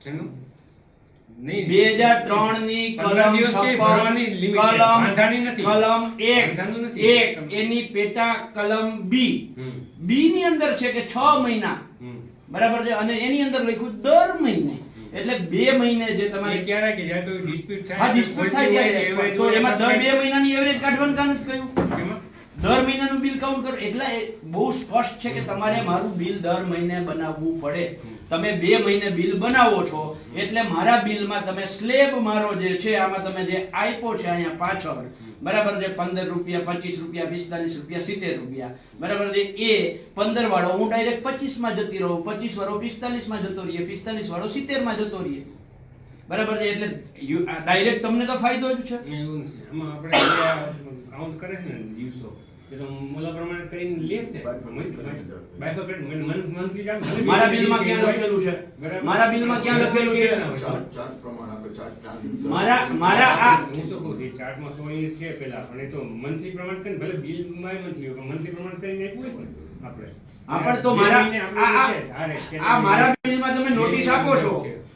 2003 ની કલમ 1 એની પેટા કલમ બી ની અંદર છે કે 6 મહિના બરાબર છે, અને એની અંદર લખ્યું દર મહિને, એટલે 2 મહિને જે તમારે ક્યારે કે જ્યારે કોઈ ડિસ્પ્યુટ થાય, હા ડિસ્પ્યુટ થાય ત્યારે તો એમાં દર 2 મહિનાની એવરેજ કાઢવાનું કામ નથી કહ્યું, દર મહિનાનું બિલ કાઉન્ટ કરો. એટલે બહુ સ્પષ્ટ છે કે તમારે મારું બિલ દર મહિને બનાવવું પડે. તમે 2 મહિને બિલ બનાવો છો એટલે મારા બિલમાં તમે સ્લેબ મારો જે છે આમાં તમે જે આપ્યો છે અહીંયા પાછળ બરાબર છે 15 રૂપિયા, 25 રૂપિયા, 45 રૂપિયા, 70 રૂપિયા બરાબર છે, એ 15 વાળો હું ડાયરેક્ટ 25 માં જતી રહું, 25 વાળો 45 માં જતો રહીએ, 45 વાળો 70 માં જતો રહીએ બરાબર છે. એટલે ડાયરેક્ટ તમને તો ફાયદો જ છે. એવું નથી, આમાં આપણે કાઉન્ટ કરે છે ને દિવસો એ તો મૂલા પ્રમાણે કરીને લે છે. મારા બિલમાં ક્યાં લખેલું છે? મારા બિલમાં ક્યાં લખેલું છે? ચાર્ટ પ્રમાણે આપણે ચાર્ટ મારા આ હું શું કહું છું, ચાર્ટમાં 100 છે પેલા, પણ એ તો મંથલી પ્રમાણે કરીને ભલે બિલમાં મંથલી હોય, મંથલી પ્રમાણે કરીને આપ્યું હોય આપણે. પણ તો મારા બિલમાં તમે નોટિસ આપો છો